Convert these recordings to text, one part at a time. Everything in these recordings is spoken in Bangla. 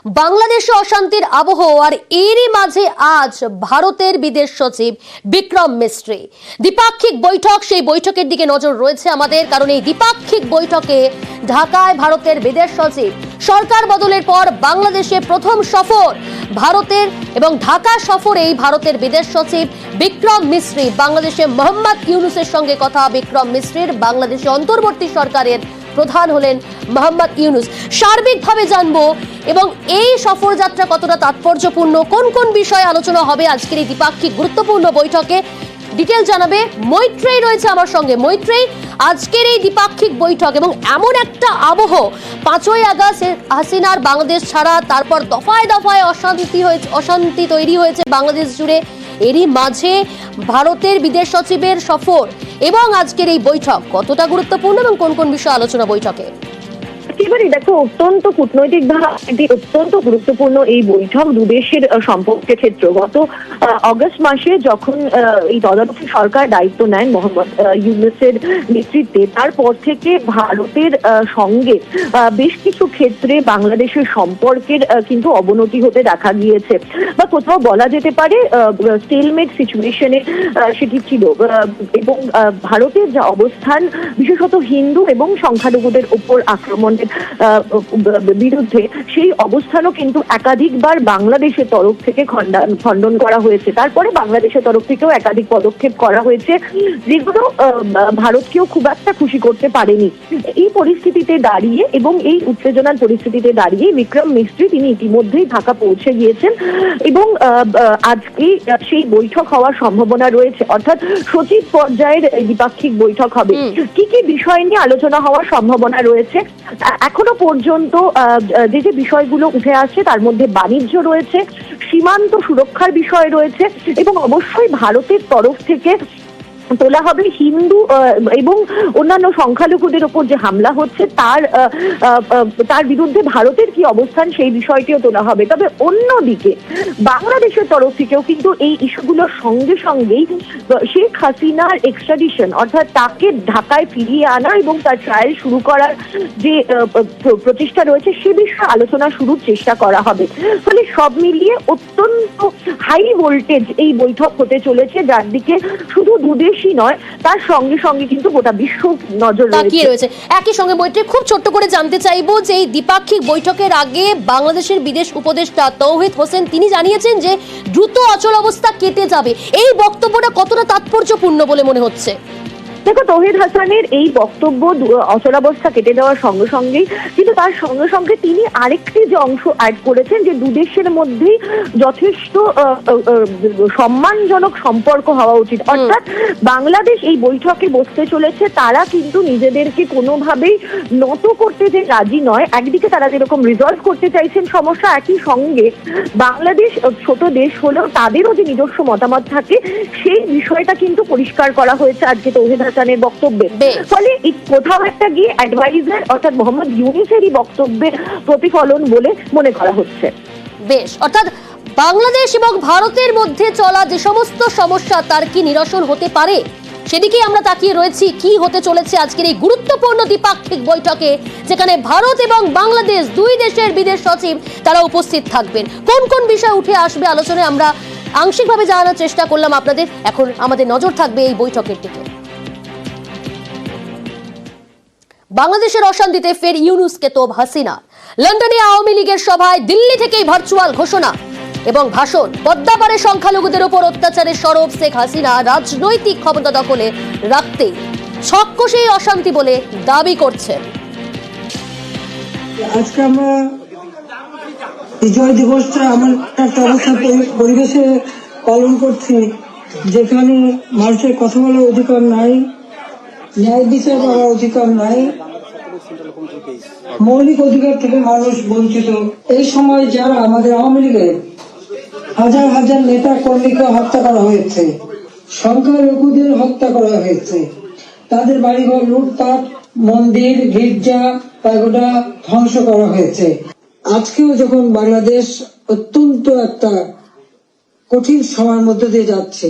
বাংলাদেশে অশান্তির আবহ আর এরই মাঝে আজ ভারতের বিদেশ সচিব বিক্রম মিস্ত্রি দ্বিপাক্ষিক বৈঠক, সেই বৈঠকের দিকে নজর রয়েছে আমাদের, কারণ এই দ্বিপাক্ষিক বৈঠকে ঢাকায় ভারতের বিদেশ সচিব সরকার বদলের পর বাংলাদেশে প্রথম সফর ভারতের, এবং ঢাকা সফরেই ভারতের বিদেশ সচিব বিক্রম মিস্ত্রি বাংলাদেশে মোহাম্মদ ইউনূসের সঙ্গে কথা। বিক্রম মিস্ত্রির বাংলাদেশে অন্তর্বর্তী সরকারের প্রধান হলেন মোহাম্মদ ইউনূস। সার্বিকভাবে জানবো এবং এই সফরযাত্রা কতটা তাৎপর্যপূর্ণ, কোন কোন বিষয়ে আলোচনা হবে আজকের এই দ্বিপাক্ষিক গুরুত্বপূর্ণ বৈঠকে, ডিটেল জানাবে মৈত্রেয়ী রয়েছে আমার সঙ্গে। মৈত্রেয়ী, আজকের এই দ্বিপাক্ষিক বৈঠক এবং এমন একটা আবহ, 5ই আগস্ট হাসিনার বাংলাদেশ ছাড়া, তারপর দফায় দফায় অশান্তি তৈরি হয়েছে বাংলাদেশ জুড়ে, এরই মাঝে ভারতের বিদেশ সচিবের সফর এবং আজকের এই বৈঠক কতটা গুরুত্বপূর্ণ এবং কোন কোন বিষয়ে আলোচনা বৈঠকে? একেবারে দেখো, অত্যন্ত কূটনৈতিকভাবে অত্যন্ত গুরুত্বপূর্ণ এই বৈঠক দুদেশের সম্পর্কের ক্ষেত্রে। গত অগস্ট মাসে যখন এই তদারকি সরকার দায়িত্ব নেন মোহাম্মদ ইউনূসের নেতৃত্বে, তারপর থেকে ভারতের সঙ্গে বেশ কিছু ক্ষেত্রে বাংলাদেশের সম্পর্কের কিন্তু অবনতি হতে দেখা গিয়েছে, বা কোথাও বলা যেতে পারে স্টেলমেট সিচুয়েশনে সেটি ছিল। এবং ভারতের যা অবস্থান, বিশেষত হিন্দু এবং সংখ্যালঘুদের উপর আক্রমণের বিরুদ্ধে, সেই অবস্থানও কিন্তু একাধিকবার বাংলাদেশের তরফ থেকে খণ্ডন করা হয়েছে। তারপরে বাংলাদেশের তরফ থেকেও একাধিক পদক্ষেপ করা হয়েছে, যেগুলো ভারতকেও খুব একটা খুশি করতে পারেনি। এই পরিস্থিতিতে দাঁড়িয়ে এবং এই উত্তেজনার পরিস্থিতিতে দাঁড়িয়ে বিক্রম মিস্ত্রি তিনি ইতিমধ্যেই ঢাকা পৌঁছে গিয়েছেন এবং আজকে সেই বৈঠক হওয়ার সম্ভাবনা রয়েছে, অর্থাৎ সচিব পর্যায়ের দ্বিপাক্ষিক বৈঠক হবে। কি কি বিষয় নিয়ে আলোচনা হওয়ার সম্ভাবনা রয়েছে? এখনো পর্যন্ত যে বিষয়গুলো উঠে আসছে তার মধ্যে বাণিজ্য রয়েছে, সীমান্ত সুরক্ষার বিষয় রয়েছে, এবং অবশ্যই ভারতের তরফ থেকে তোলা হবে হিন্দু এবং অন্যান্য সংখ্যালঘুদের উপর যে হামলা হচ্ছে তার বিরুদ্ধে ভারতের কি অবস্থান, সেই বিষয়টিও তোলা হবে। তবে অন্যদিকে বাংলাদেশের তরফ থেকেও কিন্তু এই ইস্যুগুলোর সঙ্গে সঙ্গেই শেখ হাসিনার এক্সট্রাডিশন, অর্থাৎ তাকে ঢাকায় ফিরিয়ে আনা এবং তার ট্রায়াল শুরু করার যে প্রচেষ্টা রয়েছে, সে বিষয়ে আলোচনা শুরুর চেষ্টা করা হবে। ফলে সব মিলিয়ে অত্যন্ত হাই ভোল্টেজ এই বৈঠক হতে চলেছে, যার দিকে শুধু দুদেশই নয়, তার সঙ্গে সঙ্গে কিন্তু গোটা বিশ্ব নজর রয়েছে। একই সঙ্গে মৈত্রী, খুব ছোট্ট করে জানতে চাইবো যে এই দ্বিপাক্ষিক বৈঠকের আগে বাংলাদেশের বিদেশ উপদেষ্টা তৌহিদ হোসেন তিনি জানিয়েছেন যে দ্রুত অচল অবস্থা কেটে যাবে, এই বক্তব্যটা কতটা তাৎপর্যপূর্ণ বলে মনে হচ্ছে? দেখো, তৌহিদ হাসানের এই বক্তব্য অচলাবস্থা কেটে দেওয়ার সঙ্গে সঙ্গেই কিন্তু তার সঙ্গে সঙ্গে তিনি আরেকটি যে অংশ অ্যাড করেছেন, যে দুদেশের মধ্যেই যথেষ্ট সম্মানজনক সম্পর্ক হওয়া উচিত। অর্থাৎ বাংলাদেশ এই বৈঠকে বসতে চলেছে, তারা কিন্তু নিজেদেরকে কোনোভাবেই নত করতে যে রাজি নয়। একদিকে তারা যেরকম রিজলভ করতে চাইছেন সমস্যা, একই সঙ্গে বাংলাদেশ ছোট দেশ হলেও তাদেরও যে নিজস্ব মতামত থাকে, সেই বিষয়টা কিন্তু পরিষ্কার করা হয়েছে আজকে তৌহিদ হাসানের বক্তব্যে। ফলে কোথাও একটা গিয়ে অ্যাডভাইজার অর্থাৎ মোহাম্মদ ইউনূসেরই বক্তব্যের প্রতিফলন বলে মনে করা হচ্ছে। বেশ, অর্থাৎ বাংলাদেশ এবং ভারতের মধ্যে চলা যে সমস্ত সমস্যা তার কি নিরসন হতে পারে, সেদিকেই আমরা তাকিয়ে রয়েছি। কি হতে চলেছে আজকের এই গুরুত্বপূর্ণ দ্বিপাক্ষিক বৈঠকে, যেখানে ভারত এবং বাংলাদেশ দুই দেশের বিদেশ সচিব তারা উপস্থিত থাকবেন। কোন কোন বিষয় উঠে আসবে আলোচনায় আমরা আংশিকভাবে জানানোর চেষ্টা করলাম আপনাদের। এখন আমাদের নজর থাকবে এই বৈঠকের দিকে। বাংলাদেশের অশান্তিতে ফের ইউনূসকে তোপ হাসিনা। লন্ডনে আওয়ামী লীগের সভায় দিল্লি থেকেই ভার্চুয়াল ঘোষণা এবং ভাষণ। পদ্মাপাড়ে সংখ্যালঘুদের উপর অত্যাচারের সরব শেখ হাসিনা রাজনৈতিক ক্ষমতা দখলে রাখতে ছককষেই অশান্তি বলে দাবি করছেন। আজকে আমরা বিজয় দিবসটা এমন একটা অবস্থা পরিবেশে পালন করছি, যেখানে মানুষের কথা বলার অধিকার নাই, ন্যায় বিচার করার অধিকার নাই, মৌলিক অধিকার থেকে মানুষ বঞ্চিত। এই সময় যারা আমাদের আওয়ামী লীগের হাজার হাজার নেতা কর্মীকে হত্যা করা হয়েছে, সংখ্যালঘুদের হত্যা করা হয়েছে, তাদের বাড়িঘর লুটপাট, মন্দির গির্জা প্যাগোডা ধ্বংস করা হয়েছে। আজকেও যখন বাংলাদেশ অত্যন্ত একটা কঠিন সময়ের মধ্যে দিয়ে যাচ্ছে,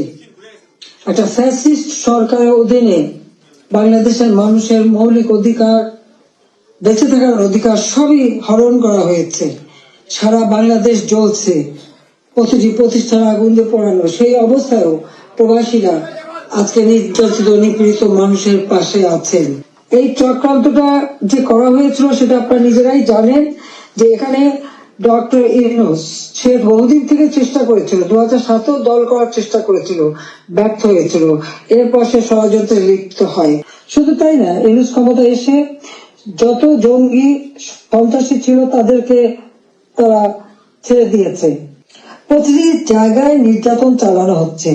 একটা ফ্যাসিস্ট সরকারের অধীনে বাংলাদেশের মানুষের মৌলিক অধিকার, বেঁচে থাকার অধিকার সবই হরণ করা হয়েছে। সারা বাংলাদেশ জ্বলছে, প্রতিটি প্রতিষ্ঠান আগুন দিয়ে পোড়ানো, সেই অবস্থায়ও প্রবাসীরা আজকে নির্যাতিত নিপীড়িত মানুষের পাশে আছেন। এই চক্রান্তটা যে করা হয়েছিল সেটা আপনারা নিজেরাই জানেন, যে এখানে ডক্টর ইউনূস সে বহুদিন থেকে চেষ্টা করেছিল, 2007-এও দল করার চেষ্টা করেছিল, ব্যর্থ হয়েছিল, এরপর সে ষড়যন্ত্রে লিপ্ত হয়। শুধু তাই না, ইউনূস ক্ষমতা এসে যত জঙ্গি সন্ত্রাসী ছিল তাদেরকে তারা ছেড়ে দিয়েছে। প্রতিটি জায়গায় নির্যাতন চালানো হচ্ছে।